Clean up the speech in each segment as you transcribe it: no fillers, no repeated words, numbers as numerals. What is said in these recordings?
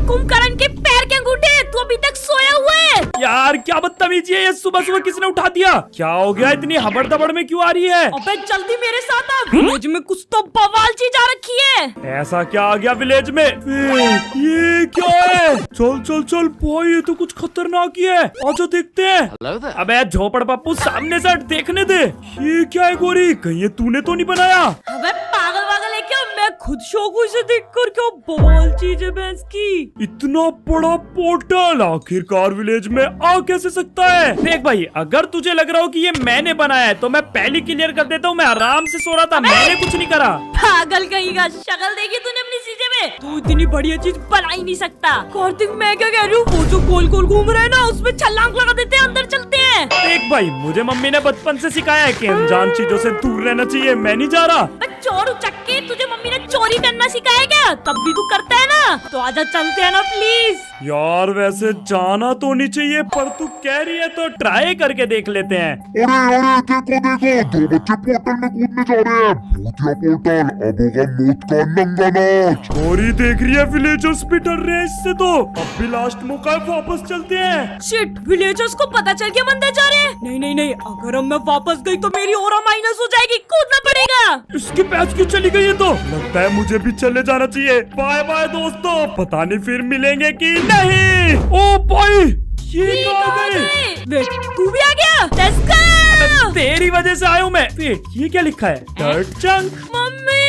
कुंभकर्ण के पैर के अंगूठे, तू अभी तक सोया हुआ है। यार क्या बदतमीजी है ये, सुबह सुबह किसने उठा दिया? क्या हो गया, इतनी हबड़ दबड़ में क्यों आ रही है? अबे जल्दी मेरे साथ आ, विलेज में कुछ तो बवाल चीज आ रखी है। ऐसा क्या आ गया विलेज में? ये क्या है? चल चल चल भाई, ये तो कुछ खतरनाक ही है, आजा देखते हैं। अबे झोपड़ पप्पू सामने से हट, देखने दे। ये क्या है गोरी, कहीं ये तूने तो नहीं बनाया? अबे पागल वागल है क्या? मैं खुद शौक हूँ इसे देखकर, क्या बवाल चीज है भैंस की। इतना बड़ा पोर्टल आखिरकार विलेज में आ कैसे सकता है? देख भाई, अगर तुझे लग रहा हो कि ये मैंने बनाया है तो मैं पहले क्लियर कर देता हूँ, मैं आराम से सो रहा था, मैंने कुछ नहीं करा। पागल कहीं का, शक्ल देखी तूने अपनी चीजें में? तू इतनी बढ़िया चीज बना ही नहीं सकता। कार्तिक मैं क्या कह रही हूँ, वो जो गोल गोल घूम रहा है ना, उसमें छलांग लगा देते हैं, अंदर चलते हैं। देख भाई, मुझे मम्मी ने बचपन से सिखाया है कि अनजान चीजों से दूर रहना चाहिए, मैं नहीं जा रहा। चोर उचक्के, तुझे मम्मी ने चोरी करना सिखाया क्या? तब भी तू करता है ना, तो आजा चलते हैं ना प्लीज। यार वैसे जाना तो नहीं चाहिए, पर तू कह रही है तो ट्राई करके देख लेते हैं। अरे अरे देखो देखो, दो बच्चे पोर्टल में कूदने जा रहे हैं। भूतिया पोर्टल, अब होगा मौत का नंगा नाच। चोरी देख रही है, विलेजर्स भी डर रहे हैं इससे तो। अब भी लास्ट मौका है, वापस चलते हैं। शिट, विलेजर्स को पता चल गया मंदिर जा रहे हैं। नहीं नहीं नहीं, अगर अब मैं वापस गई तो मेरी ऑरा माइनस हो जाएगी, कूदना पड़ेगा। इसकी पैच क्यों चली गई है? तो लगता है मुझे भी चले जाना चाहिए। बाय बाय दोस्तों, पता नहीं फिर मिलेंगे कि नहीं। ओ भाई, ये कहाँ गए? वेट, तू भी आ गया? Let's go! तेरी वजह से आया हूँ मैं। वेट, ये क्या लिखा है? Dirt chunk. मम्मी,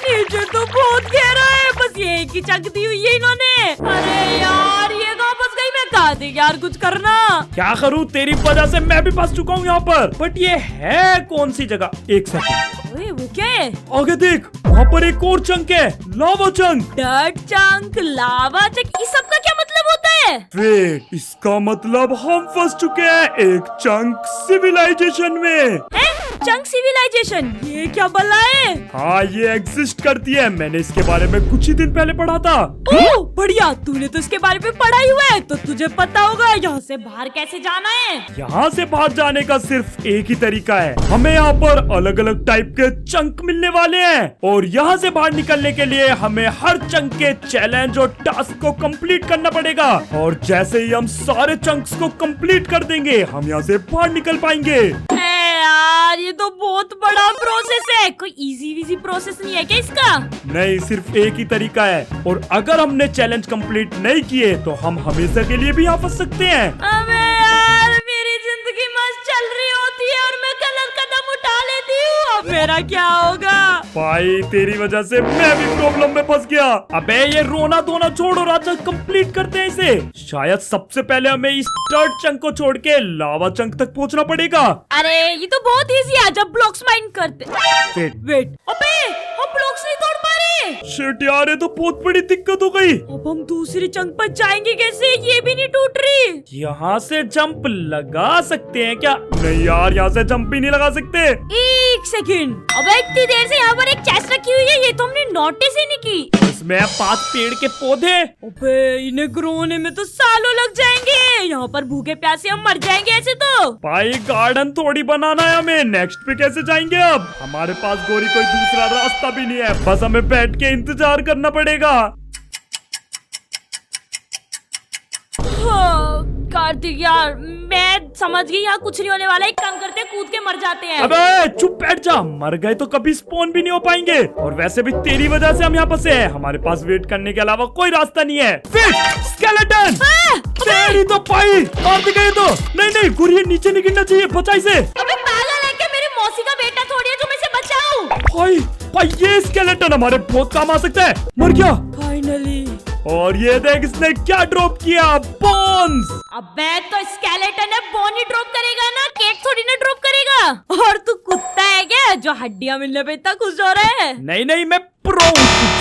नीचे तो बहुत गहरा है, बस ये एक ही चंक दी हुई है इन्होंने। अरे यार, ये कहाँ फंस गई? मैं कहा थी यार कुछ करना। क्या करूँ, तेरी वजह से मैं भी फंस चुका हूँ यहाँ पर। बट ये है कौन सी जगह? एक सेकंड, वो क्या है? आगे देख, वहाँ पर एक और चंक है, लावा चंक। डर्ट चंक, लावा चंक, इस सब का क्या मतलब होता है? वेट, इसका मतलब हम फंस चुके हैं एक चंक सिविलाइजेशन में। चंक सिविलाइजेशन, ये क्या बला है? हाँ, ये एग्जिस्ट करती है, मैंने इसके बारे में कुछ ही दिन पहले पढ़ा था। ओह बढ़िया, तूने तो इसके बारे में पढ़ा ही हुआ है, तो तुझे पता होगा यहाँ से बाहर कैसे जाना है। यहाँ से बाहर जाने का सिर्फ एक ही तरीका है, हमें यहाँ पर अलग अलग टाइप के चंक मिलने वाले हैं, और यहाँ से बाहर निकलने के लिए हमें हर चंक के चैलेंज और टास्क को कंप्लीट करना पड़ेगा, और जैसे ही हम सारे चंक्स को कंप्लीट कर देंगे, हम यहाँ से बाहर निकल पाएंगे। यार ये तो बहुत बड़ा प्रोसेस है, कोई इजी विजी प्रोसेस नहीं है क्या इसका? नहीं, सिर्फ एक ही तरीका है, और अगर हमने चैलेंज कंप्लीट नहीं किए तो हम हमेशा के लिए भी यहाँ फंस सकते हैं। अबे यार, मेरी जिंदगी मस्त चल रही होती है और मैं गलत कदम उठा लेती हूँ, अब मेरा क्या होगा? भाई तेरी वजह से मैं भी प्रॉब्लम में फंस गया। अबे ये रोना धोना छोड़ो, राजा कंप्लीट करते हैं इसे। शायद सबसे पहले हमें इस डर्ट चंक को छोड़ के लावा चंक तक पहुंचना पड़ेगा। अरे ये तो बहुत इजी है, जब ब्लॉक्स माइंड करते। वेट, अबे हम ब्लॉक्स नहीं तोड़ पा रहे। शिट यार, ये तो बहुत बड़ी दिक्कत हो गई। अब हम दूसरी चंक पर जाएंगे कैसे? ये भी नहीं टूट रही। यहाँ से जंप लगा सकते हैं क्या? नहीं यार, यहाँ से जंप भी नहीं लगा सकते। एक सेकंड, अबे इतनी देर से यहाँ पर एक चेस्ट रखी हुई है, ये तो हमने नोटिस ही नहीं की। इसमें 5 पेड़ के पौधे। अबे इन्हें ग्रो होने में तो सालों लग जाएंगे, यहाँ पर भूखे प्यासे हम मर जाएंगे ऐसे तो। भाई गार्डन थोड़ी बनाना है हमें, नेक्स्ट पे कैसे जाएंगे? अब हमारे पास गोरी कोई दूसरा रास्ता भी नहीं है, बस हमें बैठ के इंतजार करना पड़ेगा। कार्तिक यार, मैं समझ गई यहाँ कुछ नहीं होने वाला, एक काम करते हैं, कूद के मर जाते हैं। अबे चुप बैठ जा, मर गए तो कभी स्पॉन भी नहीं हो पाएंगे, और वैसे भी तेरी वजह से हम यहाँ फंसे हैं, हमारे पास वेट करने के अलावा कोई रास्ता नहीं है। स्केलेटन, तेरी तो पाई मार दी गई तो। नहीं नहीं गुरिया, नीचे नहीं गिरना चाहिए, बचा इसे। अबे पागल है क्या? मेरी मौसी का बेटा थोड़ी है जो मैं इसे बचाऊं। भाई भाई, ये स्केलेटन हमारे बहुत काम आ सकता है। मर गया फाइनली। और ये देख इसने क्या ड्रॉप किया, बोन्स। अबे तो स्केलेटन है, बोन ही ड्रॉप करेगा ना, केक थोड़ी ना ड्रॉप करेगा। और तू कुत्ता है क्या जो हड्डियां मिलने पे इतना खुश हो रहा है? नहीं नहीं, मैं प्रो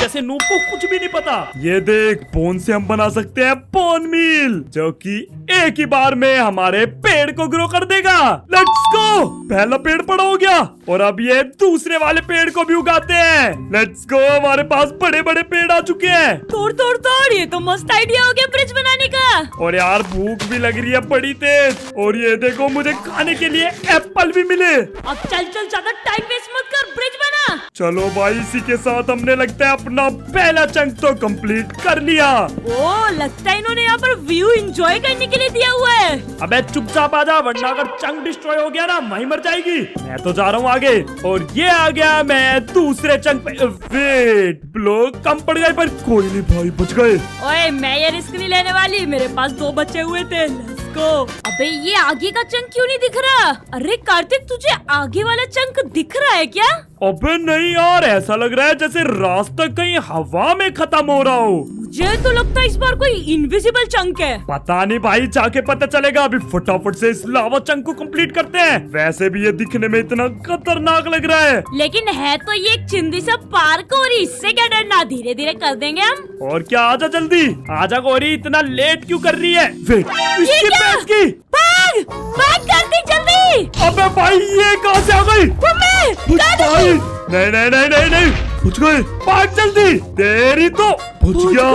जैसे नूब को कुछ भी नहीं पता। ये देख, बोन से हम बना सकते हैं बोन मील, जो कि एक ही बार में हमारे पेड़ को ग्रो कर देगा। लेट्स गो, पहला पेड़ बड़ा हो गया, और अब ये दूसरे वाले पेड़ को भी उगाते हैं। लेट्स गो, हमारे पास बड़े बड़े पेड़ आ चुके हैं। तोड़ तोड़ तोड़, ये तो मस्त आइडिया हो गया ब्रिज बनाने का। और यार भूख भी लग रही है बड़ी तेज, और ये देखो मुझे खाने के लिए एप्पल भी मिले। अब चल चल, ज्यादा टाइम वेस्ट मत कर, ब्रिज बना। चलो भाई, इसी के साथ हमने लगता है अपना पहला चंक तो कंप्लीट कर लिया। ओ लगता है इन्होंने यहाँ पर व्यू एंजॉय करने के लिए दिया हुआ है। अबे चुपचाप आ जा, वरना अगर चंक डिस्ट्रॉय हो गया ना वहीं मर जाएगी। मैं तो जा रहा हूँ आगे, और ये आ गया मैं दूसरे चंक पे। वेट, ब्लॉक कम पड़ गए, पर कोई नहीं भाई, बच गए। ओए मैं ये रिस्क नहीं लेने वाली, मेरे पास 2 बचे हुए थे। Let's go। अबे ये आगे का चंक क्यों नहीं दिख रहा? अरे कार्तिक, तुझे आगे वाला चंक दिख रहा है क्या? अबे नहीं यार, ऐसा लग रहा है जैसे रास्ता कहीं हवा में खत्म हो रहा हो। मुझे तो लगता है इस बार कोई इनविजिबल चंक है। पता नहीं भाई, जाके पता चलेगा। अभी फटाफट से इस लावा चंक को कंप्लीट करते हैं। वैसे भी ये दिखने में इतना खतरनाक लग रहा है, लेकिन है तो ये एक चिंदी सा पार्क, और इससे क्या डरना, धीरे धीरे कर देंगे हम। और क्या, आजा जल्दी आजा। गौरी इतना लेट क्यों कर रही है? वेट, ये इसकी क्या? पैस की। भाग भाग कार्तिक जल्दी। अबे भाई, ये कहाँ से आ गई? मम्मी, कुछ भाई, नहीं नहीं नहीं नहीं नहीं, कुछ गए। भाग जल्दी, तेरी तो बुझ गया।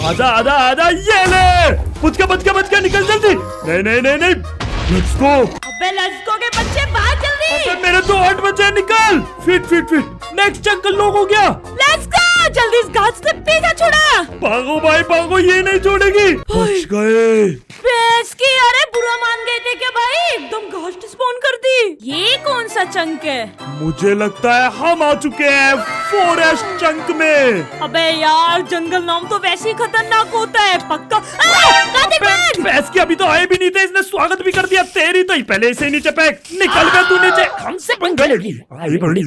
आजा आजा आजा, ये ले। बुझ गया, निकल जल्दी। नहीं नहीं नहीं नहीं, लेट्स गो। अबे लेट्स गो के बच्चे, भाग जल्दी। अबे मेरे तो 8 बचे, निकल। फिट नेक्स्ट चंक लॉक हो गया। लेट्स गो, जल्दी इस घास से पीछा छोड़ा। भागो भाई भागो, ये नहीं छोड़ेगी। बच गए। बेस की, अरे बुरा मान गए थे क्या भाई? एकदम घास स्पॉन कर दी। ये कौन सा चंक है? मुझे लगता है हम आ चुके हैं फॉरेस्ट चंक में। अबे यार, जंगल नाम तो वैसे ही खतरनाक होता है, पक्का। कार्तिक भाग। भैंस की अभी तो आए भी नहीं थे, इसने स्वागत भी कर दिया। तेरी तो ही पहले से नीचे फेंक। निकल बे तू नीचे, हमसे पंगा लेगी। आई बड़ी।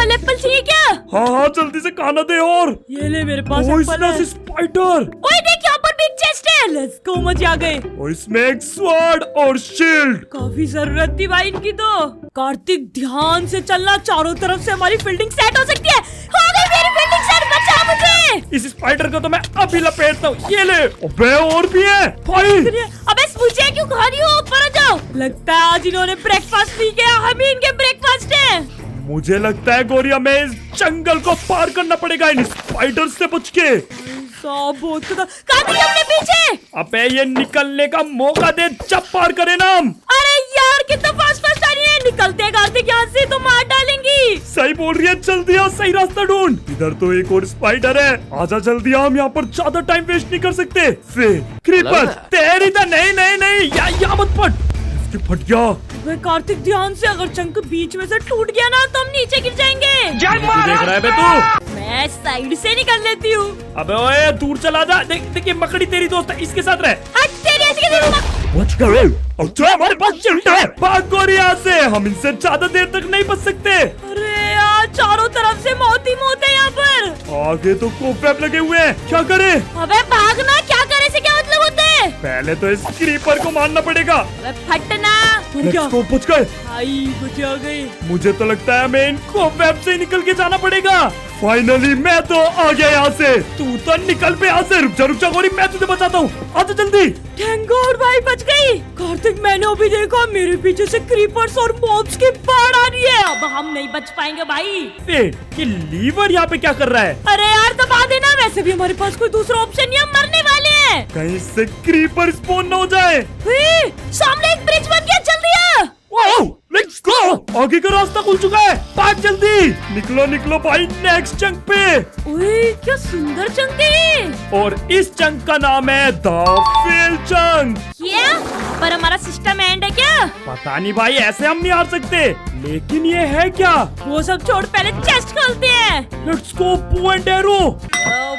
एप्पल चाहिए क्या? हाँ जल्दी से खाना दे। और ये ले, मेरे पास एप्पल है। Poisonous spider. ओए देख, यहाँ पर बिग चेस्ट है। लेट्स गो, मजे आ गए। और इसमें एक स्वॉर्ड और शील्ड। काफी जरूरत थी भाई इनकी तो। कार्तिक ध्यान से चलना, चारों तरफ से हमारी फील्डिंग सेट हो सकती है। हो गई मेरी फील्डिंग सेट, बचा मुझे। इस स्पाइडर को तो मैं अभी लपेटता हूँ। ये ले। अबे और भी है भाई। अबे मुझे क्यों खा रही हो? ऊपर आ जाओ। लगता है आज इन्होंने ब्रेकफास्ट नहीं किया, हम ही इनके ब्रेकफास्ट है। मुझे लगता है गोरिया, में इस जंगल को पार करना पड़ेगा इन स्पाइडर से बच के। बहुत कार्तिक अपने पीछे। अबे ये निकलने का मौका दे, जब पार करे ना हम। अरे यार, कितना फास्ट आ रही है। निकलते कार्तिक यहाँ से, तो मार डालेंगी। सही बोल रही है, जल्दी आ, सही रास्ता ढूंढ। इधर तो एक और स्पाइडर है, आजा जल्दी आ, हम यहाँ पर ज्यादा टाइम वेस्ट नहीं कर सकते। क्रीपर, तेरी तो नहीं, यहाँ मत फट। इसके फट गया। वे कार्तिक ध्यान से, अगर चंक बीच में से टूट गया ना तो हम नीचे गिर जाएंगे। तू देख रहा है बे तू? मैं साइड से निकल लेती हूँ। अबे ओए, दूर चला जा। देख ये मकड़ी तेरी दोस्त है, इसके साथ रह। हट, तेरी ऐसी कैसे रुक? बच गए। अच्छा हमारे पास शील्ड है। भाग गोरी यहाँ से, हम इनसे ज्यादा देर तक नहीं बच सकते। अरे यार, चारों तरफ से मौत ही मौत है यहाँ पर। आगे तो कोपैप लगे हुए हैं, क्या करे? अबे भागना, क्या करे से क्या मतलब होता है? पहले तो इस क्रीपर को मारना पड़ेगा। अबे फटना। लेट्स गो, बच गए। भाई बच आ गई। मुझे तो लगता है हमें इन कोपैप से निकल के जाना पड़ेगा। फाइनली मैं तो आ गया यहाँ से। तू तो निकल पे यहाँ से। रुक जा गोरी, मैं तुझे बचाता हूँ, आजा जल्दी। थैंक गॉड भाई, बच गई। कार्तिक, मैंने अभी देखा मेरे पीछे से क्रीपर्स और मॉब्स की बाढ़ आ रही है। अब हम नहीं बच पाएंगे भाई। ये लीवर यहाँ पे क्या कर रहा है? अरे यार, दबा देना। वैसे भी हमारे पास कोई दूसरा ऑप्शन नहीं, हम मरने वाले हैं। कहीं से क्रीपर स्पॉन न हो जाए। सामने एक ब्रिज बन गया, जल्दी आ। लेट्स गो, आगे का रास्ता खुल चुका है। भाग जल्दी, निकलो भाई नेक्स्ट चंक पे। ओए क्या सुंदर चंक है। और इस चंक का नाम है द फेल चंक। क्या पर हमारा सिस्टम एंड है क्या? पता नहीं भाई, ऐसे हम नहीं हार सकते। लेकिन ये है क्या? वो सब छोड़, पहले चेस्ट खोलते हैं। Let's go, bow and arrow.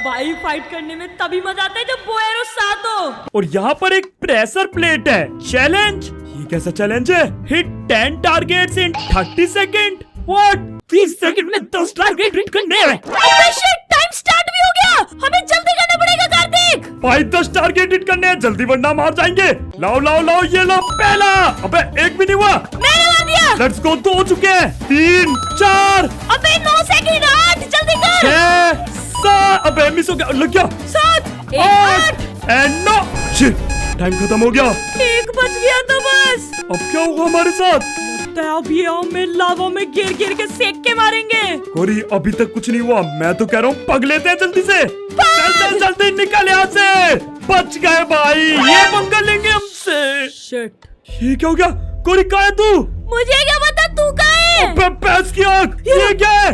भाई फाइट करने में तभी मजा आता है जब बो एरो साथ हो। और यहाँ पर एक प्रेशर प्लेट है। चैलेंज, ये कैसा चैलेंज है? Hit 10 targets in 30 second. What? 30 second में 10 टारगेट हिट करने हैं। अबे शिट, टाइम स्टार्ट भी हो गया। हमें जल्दी करना पड़ेगा कार्तिक। भाई 10 टारगेट हिट करने हैं, जल्दी वरना मार जाएंगे। लाओ ये लो पहला। अबे एक भी नहीं हुआ। मैंने मार दिया। लेट्स गो, 2 हो चुके हैं। 3 4। अबे 9 सेकंड, 8, जल्दी कर। 6 7। अबे मिस हो गया, लग गया। 7 8 एंड 9। शिट, टाइम खत्म हो गया। एक बच गया तो बस। अब क्या होगा हमारे साथ? अब ये हमें लावा में गिर के सेक के मारेंगे। गोरी अभी तक कुछ नहीं हुआ, मैं तो कह रहा हूँ पग लेते हैं जल्दी से। चल जल्दी निकल यहाँ से। बच गए भाई, ये पंगा लेंगे हमसे। शिट, ये क्या हो गया? गोरी कहाँ है तू? मुझे क्या पता तू कहाँ है? भैंस की आँख, ये क्या है?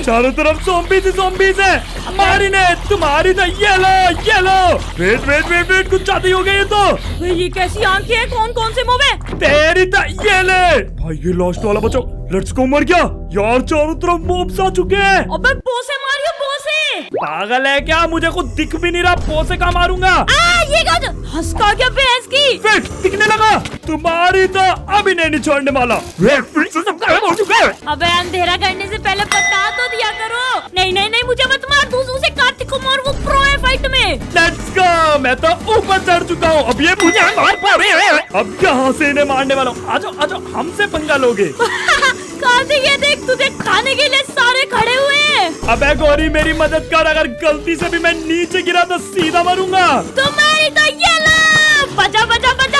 चारों तरफ ज़ॉम्बीज़ है। हमारी ने तुम्हारी तो ये लो। वेट कुछ ज्यादा ही हो गया ये तो। भाई ये कैसी आंखें हैं? कौन कौन से मुंह में? तेरी तो ये ले। भाई ये लास्ट वाला बचाओ। लेट्स गो, मर गया यार। चारों तरफ मॉब्स आ चुके हैं। अबे बोसे मारियो बोसे। पागल है क्या? मुझे कुछ दिख भी नहीं रहा, पोसे का मारूंगा। ये हंसका क्या भैंस की? फिर दिखने लगा। तुम्हारी तो अभी नहीं छोड़ने वाला। अबे अंधेरा करने से पहले बता तो दिया करो। नहीं मुझे मत मार। दूसरों से कार्तिक को मार, वो प्रो है फाइट में। Let's go. मैं तो ऊपर चढ़ चुका हूँ। अब ये मुझे मार पाए। अब यहाँ से इन्हें मारने वाला हूँ। आजो हमसे पंगा लोगे। कार्तिक ये देख, तुझे खाने के लिए सारे खड़े हुए हैं। अबे गौरी मेरी मदद कर। अगर गलती से भी मैं नीचे गिरा तो सीधा मरूंगा। तुम्हारी तो ये लो। बचा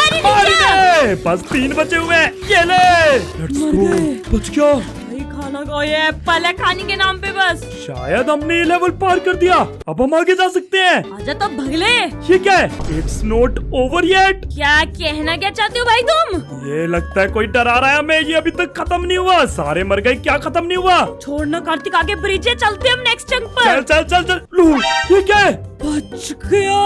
नहीं नीचे। बस 3 बचे हुए हैं। ये ले। Let's go. बच गया। भाई खाना खाओ, ये एप्पल है खाने के नाम पे बस। शायद हमने ये लेवल पार कर दिया। अब हम आगे जा सकते हैं। आजा तो भगले। ये क्या है? It's not over yet. क्या कहना क्या चाहते हो भाई तुम? ये लगता है कोई डरा रहा है हमें। ये अभी तक खत्म नहीं हुआ। सारे मर गए। क्या खत्म नहीं हुआ? छोड़ना कार्तिक, आगे ब्रिज है, चलते हम नेक्स्ट जंग पर। चल। लू, ये क्या है? बच गया।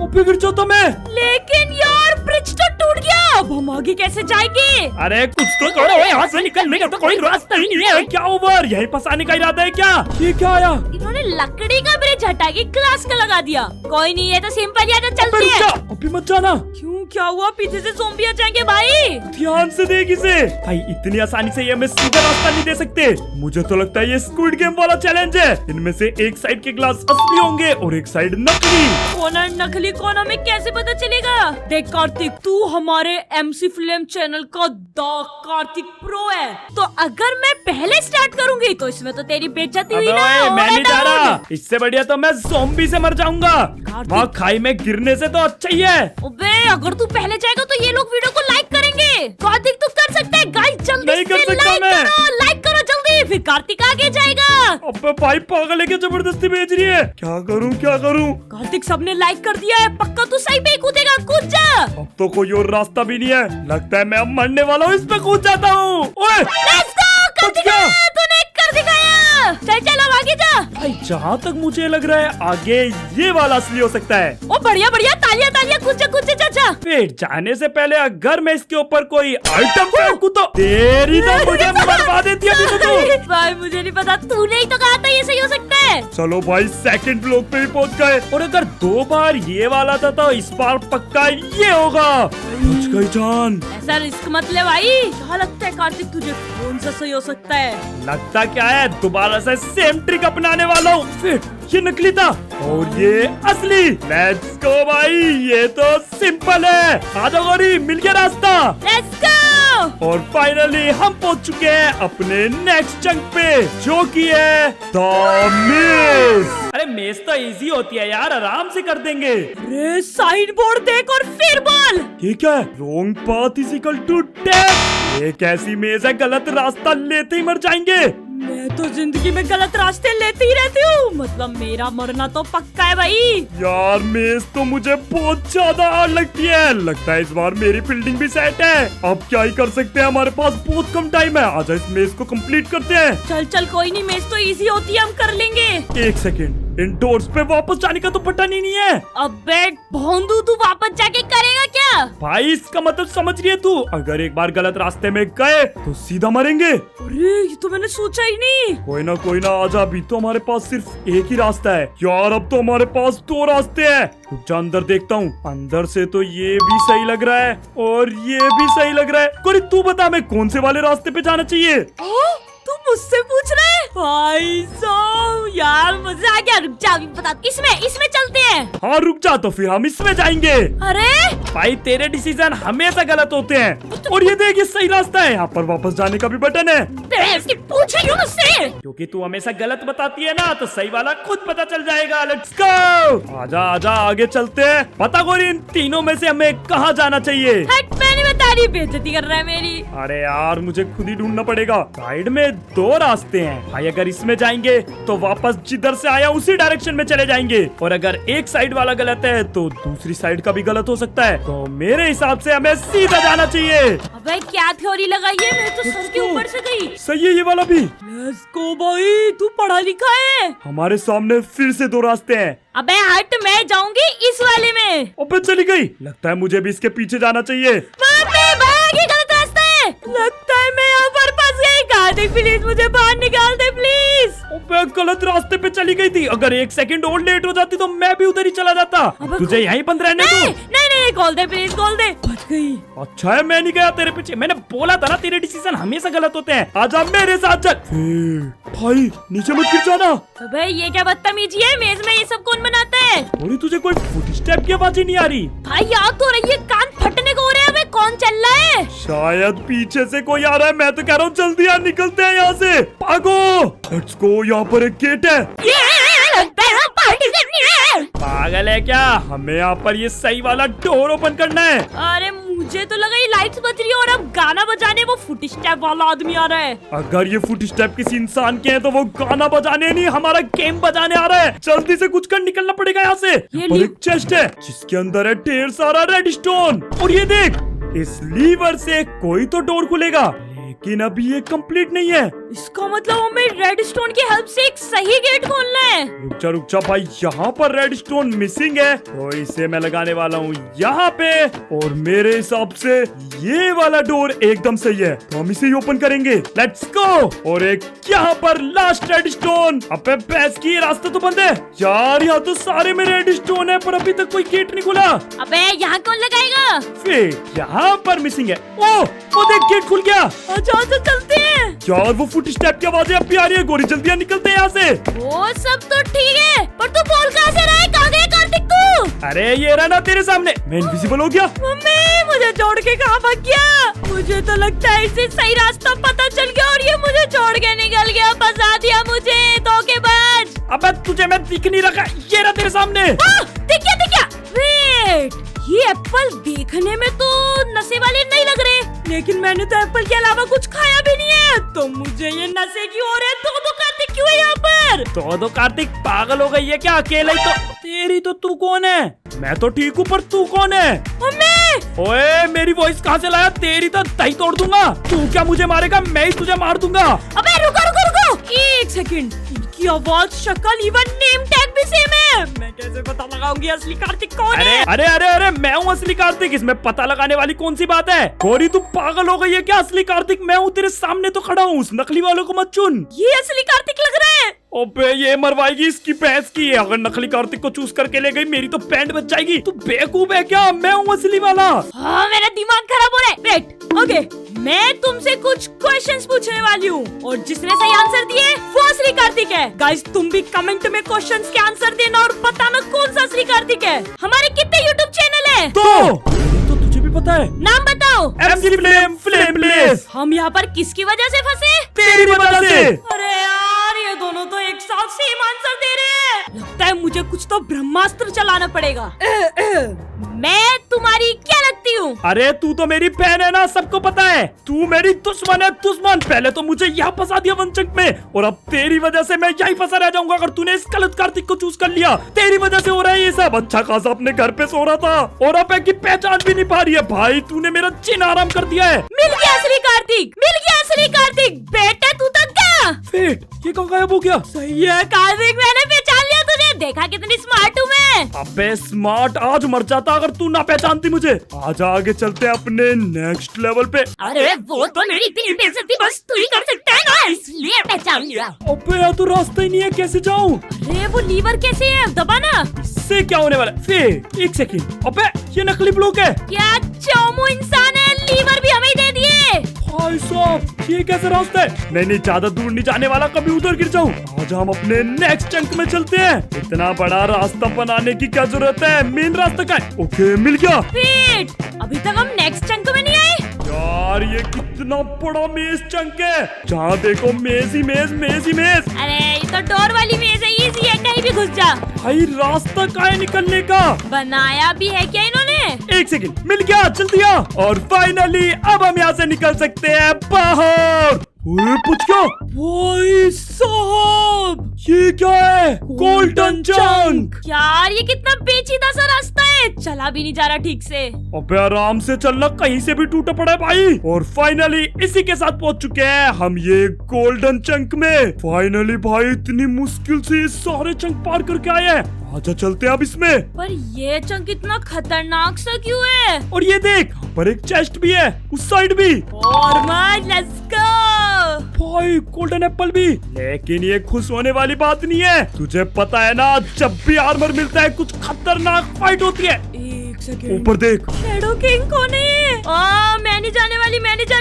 ऊपर गिर जाओ तो मैं। लेकिन यार ब्रिज तो टूट गया। अब हम आगे कैसे जाएंगे? अरे कुछ तो करो। यहाँ से निकलने का तो कोई रास्ता ही नहीं है। क्या ओवर? यही फंसाने का इरादा है क्या? ये क्या आया? इन्होंने लकड़ी का ब्रिज हटा के ग्लास का लगा दिया। कोई नहीं, ये तो सिंपल है, तो चलते हैं। अभी मत जाना। क्यों, क्या हुआ? पीछे से ज़ॉम्बी आ जाएंगे भाई। ध्यान से देख इसे। भाई इतनी आसानी से ये हमें सीधा रास्ता नहीं दे सकते। मुझे तो लगता है ये स्क्विड गेम वाला चैलेंज है। इनमें से एक साइड के ग्लास असली होंगे और एक साइड नकली। कौन है नकली, कौन हमें कैसे पता चलेगा? देख कार्तिक, तू हमारे MC फिल्म चैनल का द कार्तिक प्रो है, तो अगर मैं पहले स्टार्ट करूंगी तो इसमें तो तेरी बेइज्जती हुई ना। मैं नहीं जा रहा। इससे बढ़िया तो मैं ज़ॉम्बी से मर जाऊंगा। वहाँ खाई में गिरने से तो अच्छा ही है। अबे अगर तू पहले जाएगा तो ये लोग वीडियो को लाइक करेंगे। कार्तिक तू कर सकता है। गाइस जल्दी नहीं कर से सकता लाइक मैं। करो, लाइक करो जल्दी, फिर कार्तिक आगे जाएगा। अबे भाई पागल है क्या? जबरदस्ती भेज रही है। क्या करूँ? कार्तिक सबने लाइक कर दिया है, पक्का तू सही पे कूदेगा, कूद जा। अब तो कोई और रास्ता भी नहीं है। लगता है मैं अब मरने वाला हूँ। इस पे कूद जाता हूँ। ओए लेट्स गो कार्तिक, तूने कर दिखाया। चल अब आगे जा। भाई जहाँ तक मुझे लग रहा है आगे ये वाला असली हो सकता है। ओ बढ़िया, तालियां, कूद जा चाचा। फिर जाने से पहले अगर मैं इसके ऊपर कोई आइटम फेंकूं तो तेरी तो मुझे मरवा देती है अभी तो तू। भाई मुझे नहीं पता, तूने ही तो कहा था ये सही हो सकता है। चलो भाई सेकंड ब्लॉक पे भी पहुंच गए। और अगर 2 बार ये वाला था तो इस बार पक्का ये होगा। बच गई जान। ऐसा रिस्क मत ले भाई। क्या लगता है कार्तिक तुझे कौन सा सही हो सकता है? लगता क्या है, दोबारा से सेम ट्रिक अपनाने वाला हूँ। फिर ये नकली था और ये असली। लेट्स गो भाई, ये तो सिंपल है। आजा गौरी, मिल गया रास्ता। Let's go. और फाइनली हम पहुंच चुके हैं अपने नेक्स्ट जंग पे, जो कि है द मेज। अरे मेज तो इजी होती है यार, आराम से कर देंगे। अरे साइन बोर्ड देख और फिर बोल। ये क्या है? Wrong path is equal to death. ये कैसी मेज है? गलत रास्ता लेते ही मर जाएंगे। मैं तो जिंदगी में गलत रास्ते लेती ही रहती हूँ, मतलब मेरा मरना तो पक्का है भाई। यार मेज तो मुझे बहुत ज्यादा हार्ड लगती है। लगता है इस बार मेरी फील्डिंग भी सेट है। अब क्या ही कर सकते हैं, हमारे पास बहुत कम टाइम है। आजा इस मेज को कंप्लीट करते हैं। चल कोई नहीं, मेज तो इजी होती है, हम कर लेंगे। एक सेकेंड, इन डोर्स पे वापस जाने का तो बटन ही नहीं है। अबे भोंदू, तू वापस जाके करेगा क्या? भाई इसका मतलब समझ रही है तू? अगर एक बार गलत रास्ते में गए तो सीधा मरेंगे। अरे ये तो मैंने सोचा ही नहीं। कोई ना आजा, अभी तो हमारे पास सिर्फ एक ही रास्ता है। यार अब तो हमारे पास 2 रास्ते हैं। रुक जा, अंदर देखता हूँ। अंदर से तो ये भी सही लग रहा है और ये भी सही लग रहा है। कोई तू बता, मैं कौन से वाले रास्ते पे जाना चाहिए? तू मुझसे पूछ रहा है? भाई साहब यार मजा आ गया। रुक जा, अभी बता। इसमें चलते हैं। हाँ रुक जा, तो फिर हम इसमें जाएंगे। अरे भाई तेरे डिसीजन हमेशा गलत होते हैं। और ये देख, ये सही रास्ता है। यहाँ पर वापस जाने का भी बटन है। पूछ रही हूँ मुझसे। क्योंकि तू हमेशा गलत बताती है ना, तो सही वाला खुद पता चल जाएगा। Let's go. आजा आगे चलते हैं। बता गौरी, इन तीनों में से हमें कहाँ जाना चाहिए? हट, मैं नहीं बता सारी बेइज्जती कर रहा है मेरी। अरे यार मुझे खुद ही ढूंढना पड़ेगा। साइड में 2 रास्ते हैं भाई, अगर इसमें जाएंगे तो वापस जिधर से आया उसी डायरेक्शन में चले जाएंगे, और अगर एक साइड वाला गलत है तो दूसरी साइड का भी गलत हो सकता है। तो मेरे हिसाब से हमें सीधा जाना चाहिए। अबे क्या थ्योरी लगाई है, मैं तो सर के ऊपर से गई। सही है ये वाला भी। लेट्स गो भाई, तू पढ़ा लिखा है। हमारे सामने फिर से 2 रास्ते हैं। अबे हट, मैं जाऊंगी इस वाले में। अबे चली गई, लगता है मुझे भी इसके पीछे जाना चाहिए। मम्मी भाग, ये गलत रास्ता है। लगता है मैं यहाँ पर फंस गई। कार्तिक प्लीज मुझे बाहर निकाल दे प्लीज। अबे गलत रास्ते पे चली गई थी, अगर 1 सेकंड और लेट हो जाती तो मैं भी उधर ही चला जाता। अबे तुझे यहीं बंद रहने नहीं दो। नहीं नहीं, खोल दे प्लीज, खोल दे। बच गई। अच्छा है मैं नहीं गया तेरे पीछे, मैंने बोला था ना तेरे डिसीजन हमेशा गलत होते हैं। आजा मेरे साथ चल। भाई नीचे मत गिर जाना। अबे ये क्या बदतमीजी है, मेज में ये सब कौन बनाता है? और तुझे कोई फुटस्टेप की आवाज ही नहीं आ रही। भाई याद तो रही है, कान फटने को हो रहे हैं। अबे कौन चल रहा है? शायद पीछे से कोई आ रहा है, मैं तो कह रहा हूँ जल्दी यार निकलते हैं यहाँ से, भागो। लेट्स गो, यहाँ पर एक गेट है। पार्टी करनी है। पागल है क्या, हमें यहाँ पर ये सही वाला डोर ओपन करना है। अरे मुझे तो लगा ये लाइट्स बज रही है और अब गाना बजाने वो फुटस्टेप वाला आदमी आ रहा है। अगर ये फुटस्टेप किसी इंसान के हैं तो वो गाना बजाने नहीं, हमारा गेम बजाने आ रहा है। जल्दी से कुछ कर निकलना पड़ेगा यहाँ से। यहाँ पर एक चेस्ट है जिसके अंदर है ढेर सारा रेड स्टोन, और ये देख, इस लीवर से कोई तो डोर खुलेगा, लेकिन अभी ये कंप्लीट नहीं है। इसका मतलब हमें रेड स्टोन की हेल्प से एक सही गेट खोलना है। रुक जा भाई, यहाँ पर रेड स्टोन मिसिंग है, तो इसे मैं लगाने वाला हूँ यहाँ पे, और मेरे हिसाब से ये वाला डोर एकदम सही है, तो हम इसे ही ओपन करेंगे। Let's go. और एक यहाँ पर लास्ट रेड स्टोन। अबे भैंस की, रास्ता तो बंद है यार, यहाँ तो सारे में रेड स्टोन है पर अभी तक कोई गेट नहीं खुला। अबे यहाँ कौन लगाएगा? फिर यहाँ पर मिसिंग है। ओ देख, गेट खुल गया। अच्छा तो चलते हैं यार वो फुटस्टेप की आवाजें अब भी आ रही है, गोरी जल्दी निकलते हैं यहाँ से। वो सब तो ठीक है, पर तू बोल कहाँ से रहा है? कहाँ गया कार्तिक तू? अरे ये रहा ना तेरे सामने, मैं इनविजिबल हो गया। मम्मी मुझे छोड़ के कहाँ भाग गया? मुझे तो लगता है इसे सही रास्ता पता चल गया और ये मुझे छोड़ के निकल गया, फंसा दिया मुझे धोखेबाज। अबे तुझे मैं दिख नहीं रखा, ये रहा तेरे सामने। दिख गया। वेट, ये एप्पल देखने में तो नशे वाले नहीं लग रहे, लेकिन मैंने तो एप्पल के अलावा कुछ खाया भी नहीं है, तो मुझे ये नशे की हो रहे हैं। तो कार्तिक क्यों है यहाँ पर? तो कार्तिक पागल हो गई है क्या? अकेला ही तो तेरी, तो तू कौन है? मैं तो ठीक हूँ पर तू कौन है? मम्मी! ओए मेरी वॉइस कहाँ से लाया? तेरी तो दही तोड़ दूंगा। तू क्या मुझे मारेगा? मैं ही तुझे मार दूंगा। अबे रुको रुको रुको, एक सेकंड, इनकी आवाज, शक्ल, इवन नेम टैग भी सेम है। मैं कैसे पता लगाऊंगी असली कार्तिक कौन है? अरे मैं हूँ असली कार्तिक, इसमें पता लगाने वाली कौन सी बात है? गोरी तू पागल हो गई है क्या? असली कार्तिक मैं हूँ, तेरे सामने तो खड़ा हूँ, उस नकली वालों को मत चुन। ये असली कार्तिक लग रहा है। ओबे ये मरवाएगी इसकी भैंस की, अगर नकली कार्तिक को चूज करके ले गई मेरी तो पैंट बच जाएगी। तू बेवकूफ है क्या? मैं हूँ असली वाला। हाँ मेरा दिमाग खराब हो रहा है। वेट, ओके, मैं तुमसे कुछ क्वेश्चंस पूछने वाली हूँ और जिसने सही आंसर दिए वो असली कार्तिक है। गाइस तुम भी कमेंट में क्वेश्चंस के आंसर देना और बताना कौन सा असली कार्तिक है। हमारे कितने यूट्यूब चैनल है? तो तुझे भी पता है? नाम बताओ। MC flameless. हम यहाँ पर किसकी वजह से फंसे? तेरी वजह से। अरे यार ये दोनों तो एक साथ सेम आंसर दे रहे हैं। लगता है मुझे कुछ तो ब्रह्मास्त्र चलाना पड़ेगा। मैं तुम्हारी क्या लगती हूँ? अरे तू तो मेरी बहन है ना, सबको पता है। तू मेरी दुश्मन है, दुश्मन। पहले तो मुझे यहाँ फंसा दिया वनचक में, और अब तेरी वजह से मैं यही फंसा रह जाऊंगा अगर तूने इस गलत कार्तिक को चूज कर लिया। तेरी वजह से हो रहा है ये सब। अच्छा खासा अपने घर पे सो रहा था और अब है कि पहचान भी नहीं पा रही है। भाई तूने मेरा चिन आराम कर दिया है। मिल गया असली कार्तिक, मिल गया असली कार्तिक। बेटा तू तक क्या? फिर ये कहाँ गायब हो गया? सही है कार्तिक, मैंने पहचान लिया तुझे। देखा कितनी स्मार्ट हूँ मैं। अबे स्मार्ट, आज मर जाता अगर तू ना पहचानती मुझे। आज आगे चलते हैं अपने नेक्स्ट लेवल पे। अरे वो तो मेरी इतनी बेइज्जती बस तू ही कर सकता है ना, इसलिए पहचान लिया। अबे यार तो रास्ता ही नहीं है, कैसे जाऊँ? अरे वो लीवर कैसे है? दबाना। इससे क्या होने वाला है? फिर एक सेकंड। अबे ये नकली ब्लॉक है। क्या चौमू इंसान है? लीवर भी हमें दे दिए। भाई साहब ये कैसा रास्ता है? नहीं ज्यादा दूर नहीं जाने वाला, कभी उधर गिर जाऊं। आज हम अपने नेक्स्ट चंक में चलते हैं। इतना बड़ा रास्ता बनाने की क्या जरूरत है? मेन रास्ता का है। ओके मिल गया। वेट, अभी तक हम नेक्स्ट चंक में नहीं आए। यार ये कितना बड़ा मेज चंक है, जहाँ देखो मेज ही मेज, मेज ही मेज। अरे ये तो डोर वाली मेज है, इजी है, कहीं भी घुस जा। भाई रास्ता कहाँ है निकलने का? बनाया भी है क्या इन्होंने? एक सेकंड, मिल गया, जल्दी आ। और फाइनली अब हम यहाँ से निकल सकते हैं बाहर। पूछ क्या भाई साहब, ये क्या है? Golden chunk. यार ये कितना पेचीदा सा रास्ता है, चला भी नहीं जा रहा ठीक से। अबे आराम से चलना, कहीं से भी टूटा पड़ा है भाई। और फाइनली इसी के साथ पहुंच चुके हैं हम ये गोल्डन चंक में। फाइनली भाई इतनी मुश्किल से ये सारे चंक पार करके आए हैं। आजा चलते हैं अब इसमें। पर ये चंक इतना खतरनाक सा क्यों है? और ये देख, पर एक चेस्ट भी है, उस साइड भी। और मत, लेट्स गो। भाई गोल्डन एप्पल भी, लेकिन ये खुश होने वाली बात नहीं है। तुझे पता है ना, जब भी आर्मर मिलता है कुछ खतरनाक फाइट होती है। एक सेकंड, ऊपर देख। शैडो किंग कौन है? मैं नहीं जाने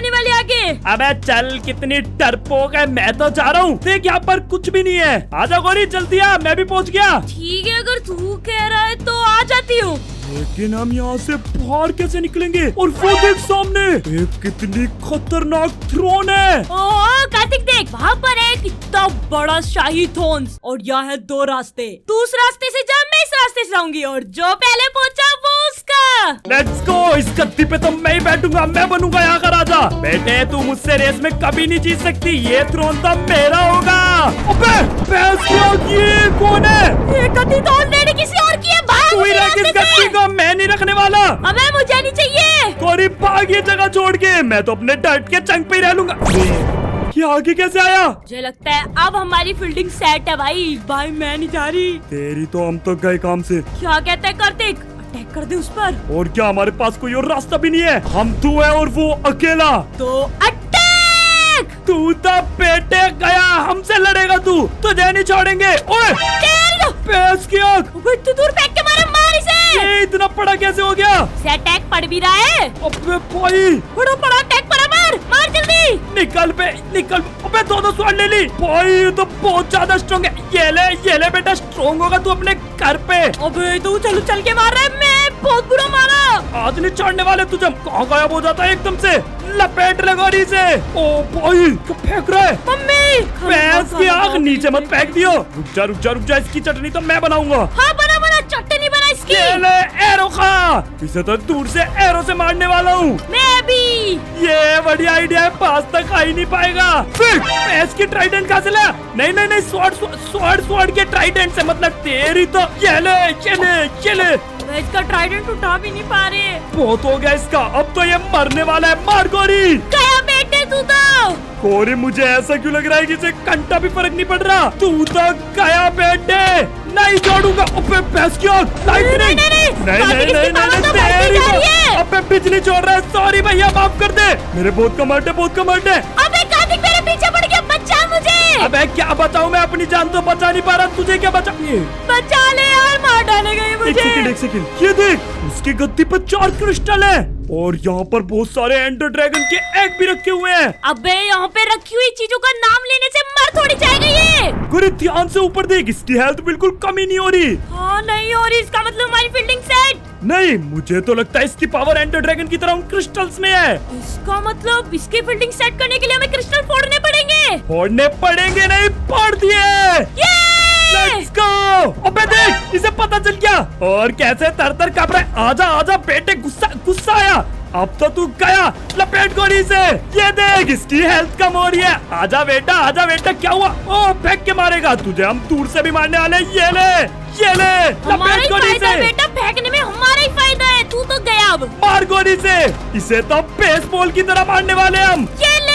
वाली आगे। अबे चल, कितनी डरपोक है, मैं तो जा रहा हूँ। देख यहाँ पर कुछ भी नहीं है। आजा गौरी जल्दी आ, मैं भी पहुँच गया। ठीक है, अगर तू कह रहा है तो आ जाती हूँ। लेकिन हम यहाँ से बाहर कैसे निकलेंगे? और वो देख सामने, एक कितनी खतरनाक थ्रोन है। ओह कार्तिक देख, वहाँ पर एक इतना बड़ा शाही थ्रोन, और यहाँ है 2 रास्ते। तू उस रास्ते से जा, मैं इस रास्ते से जाऊंगी, और जो पहले पहुँचा वो उसका। Let's go. इस गद्दी पे तो मैं ही बैठूंगा, मैं बनूंगा यहाँ का राजा। बेटे तू मुझसे रेस में कभी नहीं जीत सकती, ये थ्रोन तो मेरा होगा। अबे भैंस ये कौन है? ये गद्दी तो ऑलरेडी किसी और की है, भाग तू ही इस रख इस रास्ते गद्दी से। को, मैं नहीं रखने वाला। अबे मुझे नहीं चाहिए। गौरी भाग ये जगह छोड़ के, मैं तो अपने डट के चंक पे ही रह लूंगा। ये आगे कैसे आया? मुझे लगता है अब हमारी फील्डिंग सेट है भाई। भाई मैं नहीं जा रही। तेरी तो हम तो गए काम से। क्या कहता है कार्तिक, अटैक कर दे उस पर। और क्या, हमारे पास कोई और रास्ता भी नहीं है। हम तू है और वो अकेला। तो अटैक। तू तो बेटे गया, हमसे लड़ेगा तू, तुझे नहीं छोड़ेंगे। ओए भैंस की आँख, तू दूर फेंक के मार इसे। ये इतना बड़ा कैसे हो गया? से अटैक पड़ भी रहा है। अबे भाई, बड़ा अटैक पड़ा, मार जल्दी। निकल बे निकल। अबे 2 स्वाड ले ली। भाई ये तो बहुत ज्यादा स्ट्रॉन्ग है। ये ले बेटा, स्ट्रॉन्ग होगा तू अपने घर पे। अबे तू चल के मार रहा है, मैं बहुत बुरा मारा। आज नहीं छोड़ने वाले तुझे। कहाँ गायब हो जाता है एकदम से, लपेट लगोरी से। ओ भाई क्या फेंक रहा है? मम्मी भैंस की आँख नीचे मत फेंक दियो। रुक जा, इसकी चटनी तो मैं बनाऊंगा। हाँ बना, चटनी बना इसकी। ये ले एरो खा, इसे तो दूर से एरो से मारने वाला हूँ। मैं भी। ये बढ़िया आइडिया है, पास तक आ ही नहीं पाएगा। भैंस की ट्राइडेंट कहाँ से लाया? नहीं, स्वॉर्ड के ट्राइडेंट से, मतलब तेरी तो। ये ले। इसका ट्राइडेंट उठा भी नहीं पा रहे। बहुत हो गया इसका, अब तो ये मरने वाला है। मार गोरी। गया बेटे तू तो। गोरी मुझे ऐसा क्यों लग रहा है कि इसे घंटा भी फर्क नहीं पड़ रहा। तू तो गया बेटे, नहीं छोड़ूंगा। अबे भैंस की आँख, लाइटनिंग। नहीं, तेरी तो। अबे बिजली छोड़ रहा है। सॉरी भैया, माफ कर दे, मेरे बहुत कमांड है। अबे कार्तिक मेरे पीछे पड़ गया, बचा मुझे। अबे क्या बताऊं, मैं अपनी जान तो बचा नहीं पा रहा, तुझे क्या बचा? बचा ले यार, मार डालेगा ये मुझे। एक सेकंड, ये देख, उसकी गद्दी पर 4 क्रिस्टल है, और यहाँ पर बहुत सारे एंडर ड्रैगन के एग भी रखे हुए हैं। अबे यहाँ पे रखी हुई चीजों का नाम लेने से मर थोड़ी जाएगा ये। गुरी ध्यान से ऊपर देख, इसकी हेल्थ बिल्कुल कमी नहीं हो रही। हाँ नहीं हो रही, इसका मतलब हमारी फील्डिंग सेट। नहीं, मुझे तो लगता है इसकी पावर एंडर ड्रैगन की तरह उन क्रिस्टल्स में है। इसका मतलब इसकी फील्डिंग सेट करने के लिए हमें क्रिस्टल फोड़ने पड़ेंगे। फोड़ने पड़ेंगे नहीं, फोड़ दिए। Let's go! अबे देख, इसे पता चल गया। और कैसे तर कांप रहा है। आजा बेटे, गुस्सा आया। अब तो तू गया, लपेट गोली से। ये देख, इसकी हेल्थ कम हो रही है। आजा बेटा, क्या हुआ? ओ फेंक के मारेगा तुझे, हम दूर से भी मारने वाले। ये ले लपेट गोली से। बेटा फेंकने में हमारा ही फायदा है, तू तो गया। अब मार गोली से, इसे तो बेसबॉल की तरह मारने वाले हम। ये ले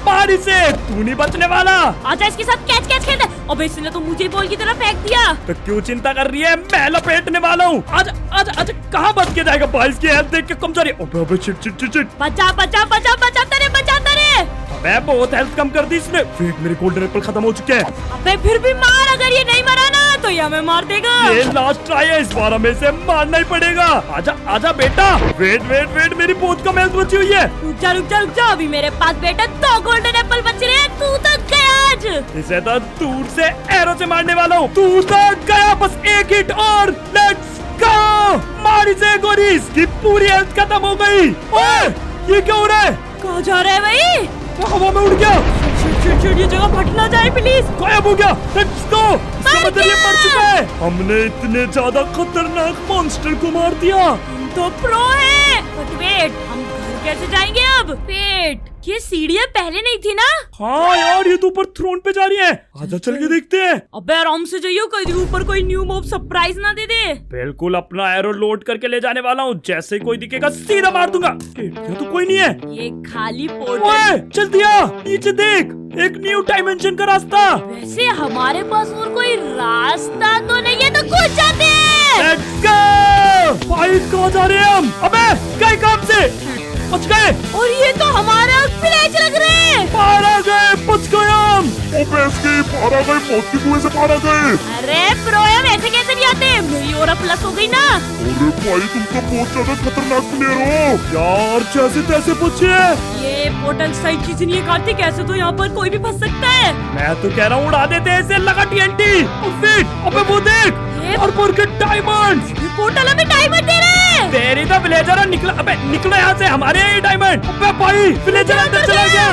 मार इसे, तू नहीं बचने वाला। आजा इसके साथ कैच खेलते। अबे इसने तो मुझे बॉल की तरह फेंक दिया। तो क्यों चिंता कर रही है, मैं लपेटने वाला हूँ। आजा, कहाँ बच के जाएगा? भाई इसकी हेल्थ देख के कमजोरी। अबे चिट। बचा तेरे। मैं बहुत हेल्थ कम कर दी इसने। वेट, मेरे गोल्डन एप्पल खत्म हो चुके हैं। अबे फिर भी मार, अगर ये नहीं मरा ना तो ये हमें मार देगा। ये लास्ट ट्राई है, इस बार हमें इसे मारना ही पड़ेगा। आजा बेटा। वेट, मेरी बहुत कम हेल्थ बची हुई है। रुक जा, अभी मेरे पास बेटा 2 गोल्डन एप्पल बच रहे हैं। तू तो गया आज। इसे तो दूर से एरो से मारने वाला हूँ। तू तो गया, बस एक हिट और। लेट्स गो, मार इसे गोरी, इसकी पूरी हेल्थ खत्म हो गई। ओए, ये क्या हो रहा है? कहाँ जा रहा है भाई? हवा में उड़ गया। ये जगह फट ना जाए प्लीज। गायब हो गया। लेट्स गो, इसका मतलब ये मर चुका है। हमने इतने ज्यादा खतरनाक मॉन्स्टर को मार दिया। तो प्रो है। बट वेट, हम घर कैसे जाएंगे अब? वेट, ये सीढ़ियाँ पहले नहीं थी ना? हाँ यार, ये तो ऊपर थ्रोन पे जा रही है। आजा चल के देखते हैं। अबे आराम से जाइयो, कहीं ऊपर कोई न्यू मॉब सरप्राइज ना दे दे। बिल्कुल अपना एरो लोड करके ले जाने वाला हूँ। जैसे ही कोई दिखेगा सीधा मार दूंगा। ये तो कोई नहीं है। ये खाली पोर्टल। ओए, चल दिया, नीचे देख, एक न्यू डायमेंशन का रास्ता। वैसे हमारे पास और कोई रास्ता तो नहीं है, तो कूद जाते हैं। Let's go. भाई कहाँ जा रहे हैं हम? अबे गए काम से, बच गए। और ये तो हमारा विलेज लग रहे हैं। मारा गए, बच गए हम। अबे इसके मारा गए, मौत के कुएं से मारा गए। अरे प्रो है, वैसे कैसे नहीं आते? मेरी और प्लस हो गई ना। अरे भाई तुम तो बहुत ज्यादा खतरनाक प्लेयर हो यार, जैसे तैसे बचे। ये पोर्टल सही चीज नहीं है कार्तिक, ऐसे तो यहाँ पर कोई भी फंस सकता है। मैं तो कह रहा हूँ उड़ा देते हैं इसे, लगा TNT। अबे वो देख, ये और के डायमंड। ये पोर्टल हमें टाइमर दे रहे हैं। तेरी तो विलेजर निकला। अबे निकलो यहाँ से, हमारे ये डायमंड। अबे भाई, विलेजर अंदर चला गया।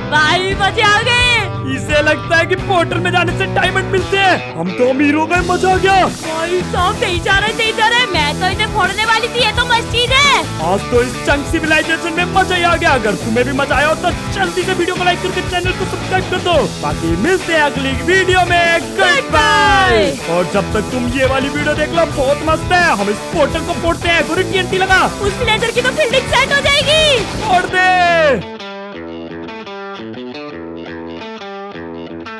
भाई बचे आ गए। इसे लगता है कि पोर्टल में जाने से डायमंड मिलते हैं। हम तो अमीर हो गए, मजा आ गया। भाई साहब सही जा रहे। मैं तो इन्हें फोड़ने वाली थी, ये तो मस्त चीज है। आज तो इस चंक सिविलाइजेशन में मजा ही आ गया। अगर तुम्हें भी मजा आया हो तो जल्दी से वीडियो को लाइक करके चैनल को सब्सक्राइब कर दो। बाकी मिलते हैं अगली वीडियो में। Good bye. और जब तक तुम ये वाली वीडियो देख लो, बहुत मस्त है। हम इस पोर्टल को फोड़ते हैं। TNT लगा, उस विलेजर की तो फील्डिंग सेट हो जाएगी। फोड़ दे।